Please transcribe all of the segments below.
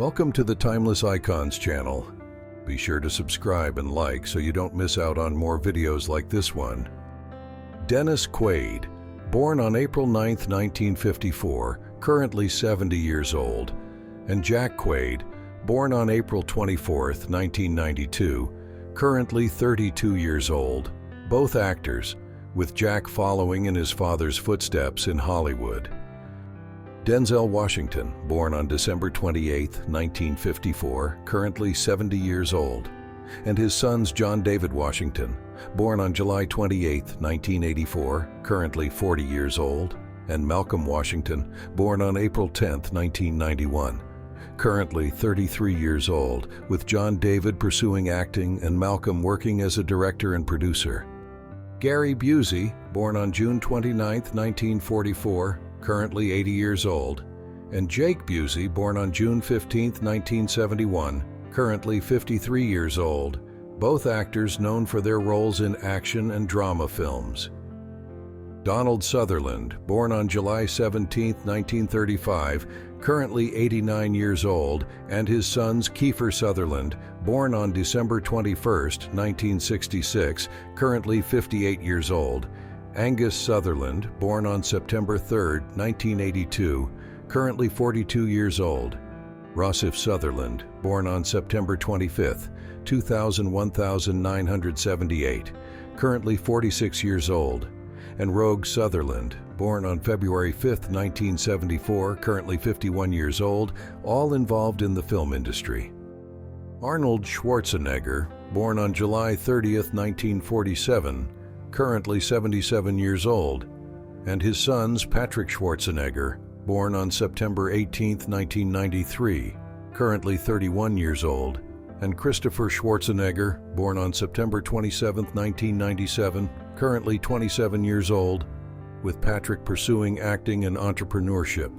Welcome to the Timeless Icons channel. Be sure to subscribe and like so you don't miss out on more videos like this one. Dennis Quaid, born on April 9, 1954, currently 70 years old, and Jack Quaid, born on April 24, 1992, currently 32 years old, both actors, with Jack following in his father's footsteps in Hollywood. Denzel Washington, born on December 28, 1954, currently 70 years old, and his sons John David Washington, born on July 28, 1984, currently 40 years old, and Malcolm Washington, born on April 10, 1991, currently 33 years old, with John David pursuing acting and Malcolm working as a director and producer. Gary Busey, born on June 29, 1944, currently 80 years old, and Jake Busey, born on June 15, 1971, currently 53 years old, both actors known for their roles in action and drama films. Donald Sutherland, born on July 17, 1935, currently 89 years old, and his sons Kiefer Sutherland, born on December 21, 1966, currently 58 years old, Angus Sutherland, born on September 3, 1982, currently 42 years old, Rossif Sutherland, born on September 25, 1978, currently 46 years old, and Rogue Sutherland, born on February 5, 1974, currently 51 years old, all involved in the film industry. Arnold Schwarzenegger, born on July 30, 1947, currently 77 years old, and his sons Patrick Schwarzenegger, born on September 18, 1993, currently 31 years old, and Christopher Schwarzenegger, born on September 27, 1997, currently 27 years old, with Patrick pursuing acting and entrepreneurship.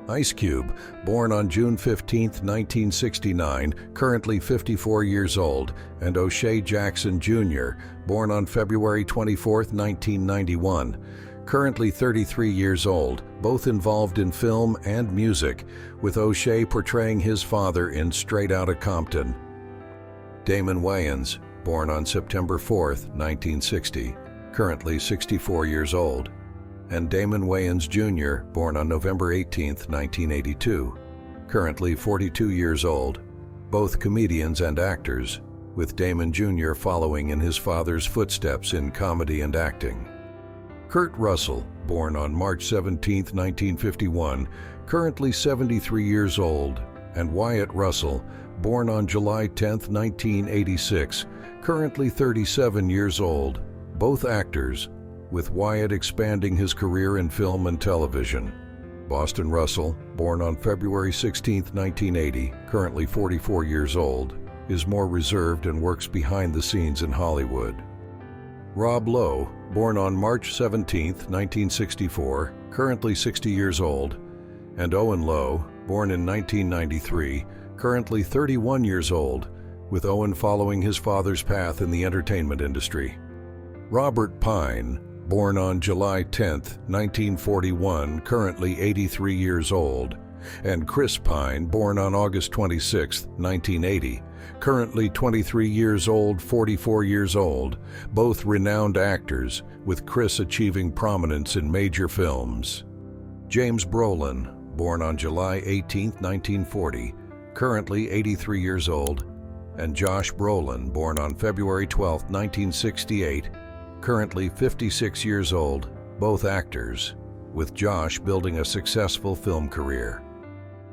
Ice Cube, born on June 15, 1969, currently 54 years old, and O'Shea Jackson Jr., born on February 24, 1991, currently 33 years old, both involved in film and music, with O'Shea portraying his father in Straight Outta Compton. Damon Wayans, born on September 4, 1960, currently 64 years old, and Damon Wayans Jr., born on November 18, 1982, currently 42 years old, both comedians and actors, with Damon Jr. following in his father's footsteps in comedy and acting. Kurt Russell, born on March 17, 1951, currently 73 years old, and Wyatt Russell, born on July 10, 1986, currently 37 years old, both actors, with Wyatt expanding his career in film and television. Boston Russell, born on February 16, 1980, currently 44 years old, is more reserved and works behind the scenes in Hollywood. Rob Lowe, born on March 17, 1964, currently 60 years old, and Owen Lowe, born in 1993, currently 31 years old, with Owen following his father's path in the entertainment industry. Robert Pine, born on July 10, 1941, currently 83 years old, and Chris Pine, born on August 26, 1980, currently 23 years old, 44 years old, both renowned actors, with Chris achieving prominence in major films. James Brolin, born on July 18, 1940, currently 83 years old, and Josh Brolin, born on February 12, 1968, currently 56 years old, both actors, with Josh building a successful film career.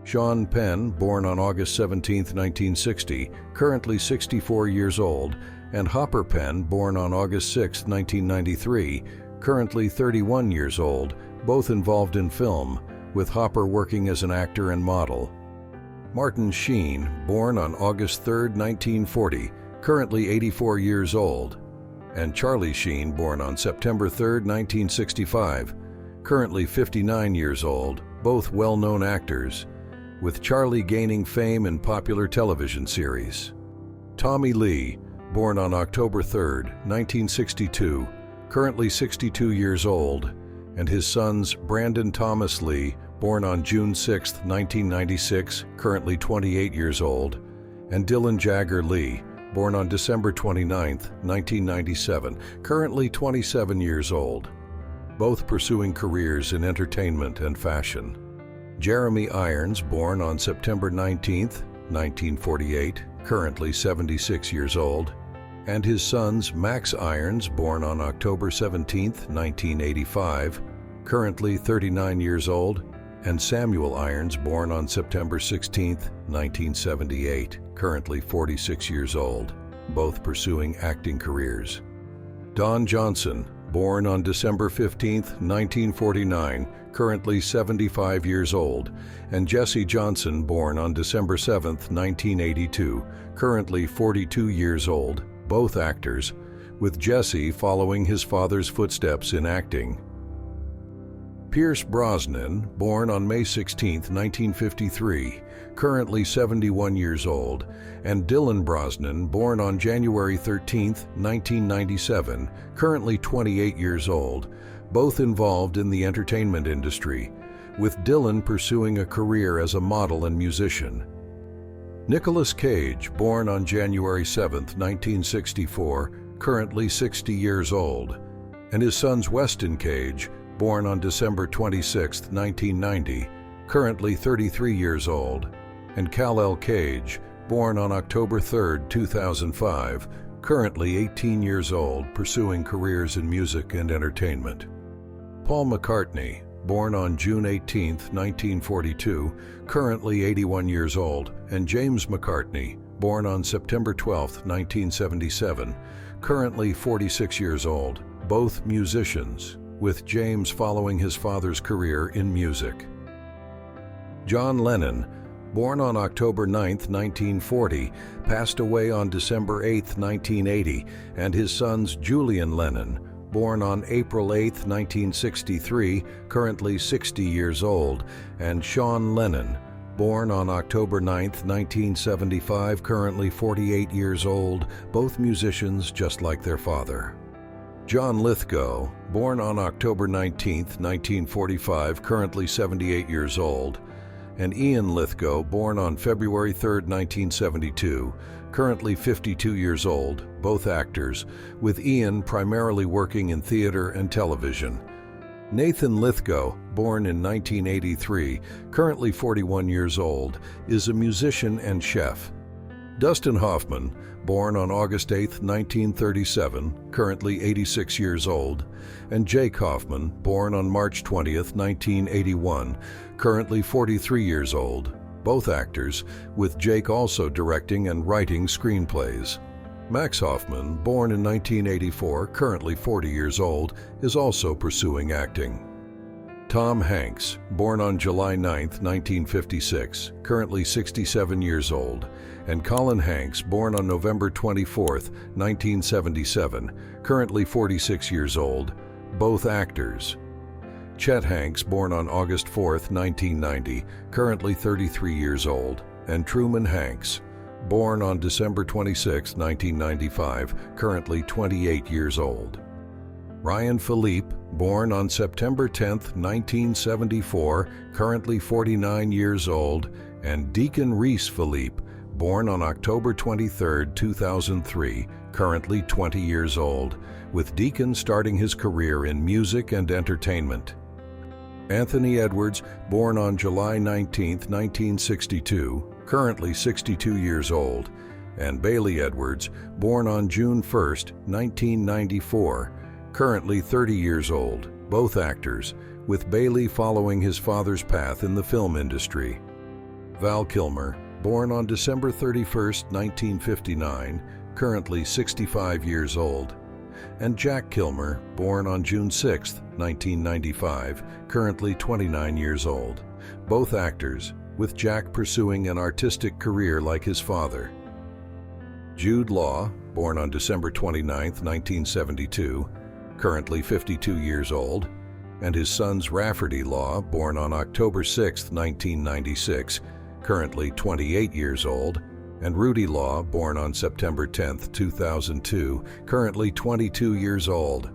Sean Penn, born on August 17, 1960, currently 64 years old, and Hopper Penn, born on August 6, 1993, currently 31 years old, both involved in film, with Hopper working as an actor and model. Martin Sheen, born on August 3, 1940, currently 84 years old, and Charlie Sheen, born on September 3, 1965, currently 59 years old, both well-known actors, with Charlie gaining fame in popular television series. Tommy Lee, born on October 3, 1962, currently 62 years old, and his sons Brandon Thomas Lee, born on June 6, 1996, currently 28 years old, and Dylan Jagger Lee, born on December 29, 1997, currently 27 years old, both pursuing careers in entertainment and fashion. Jeremy Irons, born on September 19, 1948, currently 76 years old, and his sons Max Irons, born on October 17, 1985, currently 39 years old, and Samuel Irons, born on September 16, 1978, currently 46 years old, both pursuing acting careers. Don Johnson, born on December 15, 1949, currently 75 years old, and Jesse Johnson, born on December 7, 1982, currently 42 years old, both actors, with Jesse following his father's footsteps in acting. Pierce Brosnan, born on May 16, 1953, currently 71 years old, and Dylan Brosnan, born on January 13, 1997, currently 28 years old, both involved in the entertainment industry, with Dylan pursuing a career as a model and musician. Nicolas Cage, born on January 7, 1964, currently 60 years old, and his sons Weston Cage, born on December 26, 1990, currently 33 years old, and Kal-El Cage, born on October 3, 2005, currently 18 years old, pursuing careers in music and entertainment. Paul McCartney, born on June 18, 1942, currently 81 years old, and James McCartney, born on September 12, 1977, currently 46 years old, both musicians, with James following his father's career in music. John Lennon, born on October 9, 1940, passed away on December 8, 1980, and his sons Julian Lennon, born on April 8, 1963, currently 60 years old, and Sean Lennon, born on October 9, 1975, currently 48 years old, both musicians just like their father. John Lithgow, born on October 19, 1945, currently 78 years old, and Ian Lithgow, born on February 3, 1972, currently 52 years old, both actors, with Ian primarily working in theater and television. Nathan Lithgow, born in 1983, currently 41 years old, is a musician and chef. Dustin Hoffman, born on August 8, 1937, currently 86 years old, and Jake Hoffman, born on March 20, 1981, currently 43 years old, both actors, with Jake also directing and writing screenplays. Max Hoffman, born in 1984, currently 40 years old, is also pursuing acting. Tom Hanks, born on July 9, 1956, currently 67 years old, and Colin Hanks, born on November 24, 1977, currently 46 years old, both actors. Chet Hanks, born on August 4, 1990, currently 33 years old, and Truman Hanks, born on December 26, 1995, currently 28 years old. Ryan Philippe, born on September 10, 1974, currently 49 years old, and Deacon Reese Philippe, born on October 23, 2003, currently 20 years old, with Deacon starting his career in music and entertainment. Anthony Edwards, born on July 19, 1962, currently 62 years old, and Bailey Edwards, born on June 1, 1994, currently 30 years old, both actors, with Bailey following his father's path in the film industry. Val Kilmer, born on December 31, 1959, currently 65 years old, and Jack Kilmer, born on June 6, 1995, currently 29 years old, both actors, with Jack pursuing an artistic career like his father. Jude Law, born on December 29, 1972, currently 52 years old, and his sons Rafferty Law, born on October 6, 1996, currently 28 years old, and Rudy Law, born on September 10, 2002, currently 22 years old,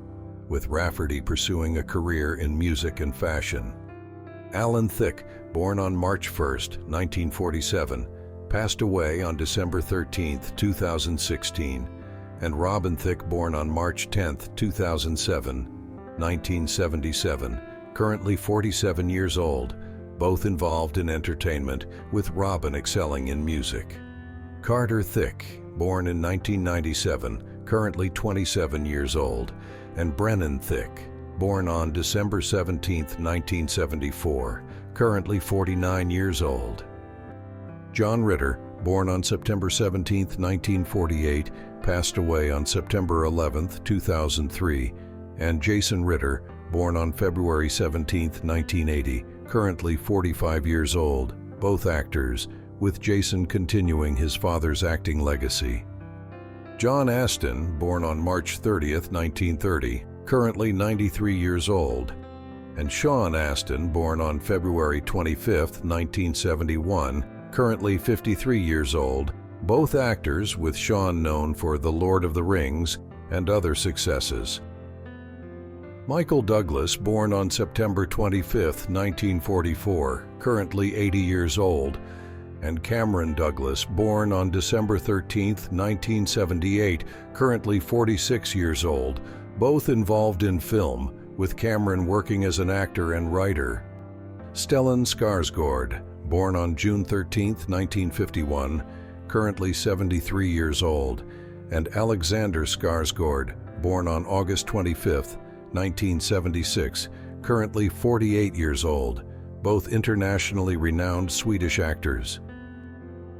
with Rafferty pursuing a career in music and fashion. Alan Thicke, born on March 1, 1947, passed away on December 13, 2016, and Robin Thicke, born on March 10, 2007, 1977, currently 47 years old, both involved in entertainment, with Robin excelling in music. Carter Thicke, born in 1997, currently 27 years old, and Brennan Thicke, born on December 17, 1974, currently 49 years old. John Ritter, born on September 17, 1948, passed away on September 11, 2003, and Jason Ritter, born on February 17, 1980, currently 45 years old, both actors, with Jason continuing his father's acting legacy. John Astin, born on March 30, 1930, currently 93 years old, and Sean Astin, born on February 25, 1971, currently 53 years old, both actors, with Sean known for The Lord of the Rings and other successes. Michael Douglas, born on September 25, 1944, currently 80 years old, and Cameron Douglas, born on December 13, 1978, currently 46 years old, both involved in film, with Cameron working as an actor and writer. Stellan Skarsgård, born on June 13, 1951, currently 73 years old, and Alexander Skarsgård, born on August 25, 1976, currently 48 years old, both internationally renowned Swedish actors.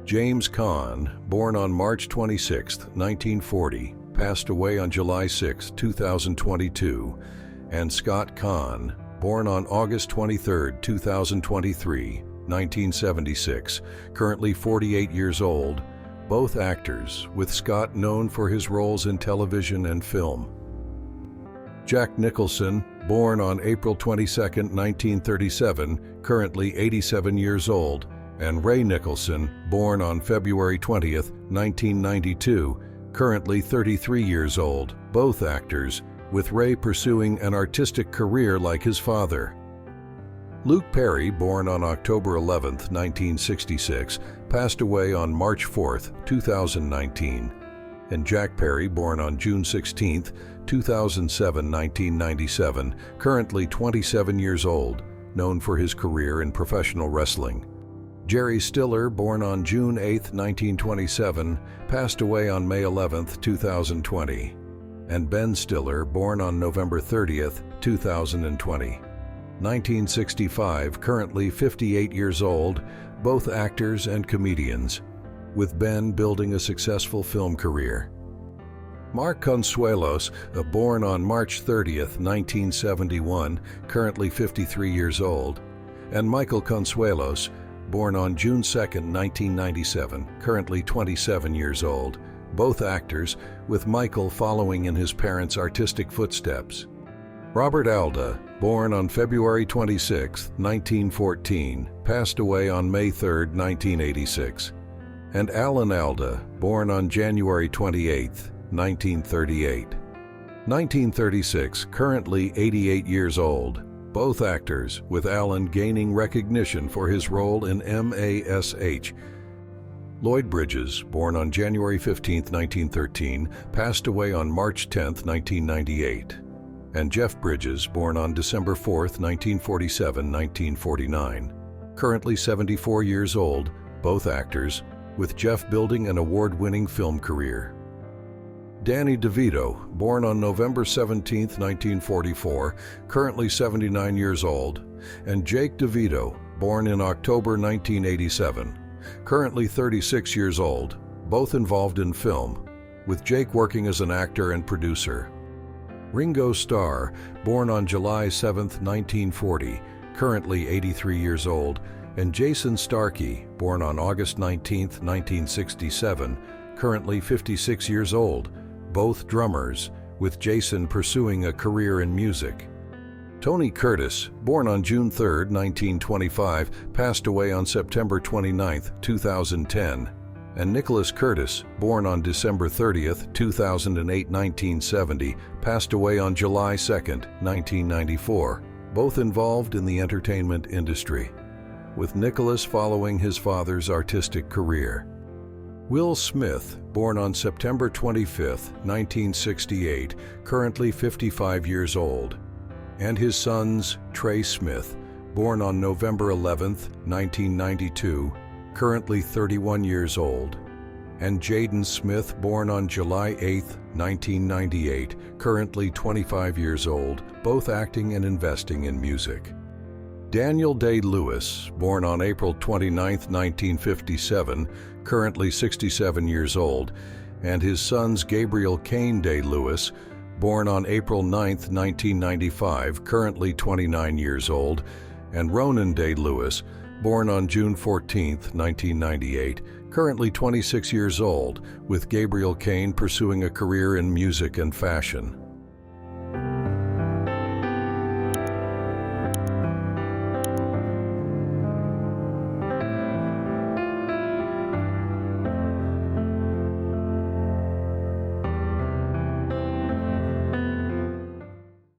James Caan, born on March 26, 1940, passed away on July 6, 2022, and Scott Caan, born on August 23, 2023, 1976, currently 48 years old, both actors, with Scott known for his roles in television and film. Jack Nicholson, born on April 22, 1937, currently 87 years old, and Ray Nicholson, born on February 20, 1992, currently 33 years old, both actors, with Ray pursuing an artistic career like his father. Luke Perry, born on October 11, 1966, passed away on March 4, 2019, and Jack Perry, born on June 16, 2007, 1997, currently 27 years old, known for his career in professional wrestling. Jerry Stiller, born on June 8, 1927, passed away on May 11, 2020, and Ben Stiller, born on November 30, 2020. 1965, currently 58 years old, both actors and comedians, with Ben building a successful film career. Mark Consuelos, born on March 30, 1971, currently 53 years old, and Michael Consuelos, born on June 2, 1997, currently 27 years old, both actors, with Michael following in his parents' artistic footsteps. Robert Alda, born on February 26, 1914, passed away on May 3, 1986, and Alan Alda, born on January 28, 1938. 1936, currently 88 years old, both actors, with Alan gaining recognition for his role in MASH. Lloyd Bridges, born on January 15, 1913, passed away on March 10, 1998. And Jeff Bridges, born on December 4, 1947-1949, currently 74 years old, both actors, with Jeff building an award-winning film career. Danny DeVito, born on November 17, 1944, currently 79 years old, and Jake DeVito, born in October 1987, currently 36 years old, both involved in film, with Jake working as an actor and producer. Ringo Starr, born on July 7, 1940, currently 83 years old, and Jason Starkey, born on August 19, 1967, currently 56 years old, both drummers, with Jason pursuing a career in music. Tony Curtis, born on June 3, 1925, passed away on September 29, 2010, and Nicholas Curtis, born on December 30, 2008, 1970, passed away on July 2, 1994. both involved in the entertainment industry, with Nicholas following his father's artistic career. Will Smith, born on September 25, 1968, currently 55 years old, and his sons Trey Smith, born on November 11, 1992, currently 31 years old, and Jaden Smith, born on July 8, 1998, currently 25 years old, both acting and investing in music. Daniel Day-Lewis, born on April 29, 1957, currently 67 years old, and his sons Gabriel Kane Day-Lewis, born on April 9, 1995, currently 29 years old, and Ronan Day-Lewis, born on June 14, 1998, currently 26 years old, with Gabriel Kane pursuing a career in music and fashion.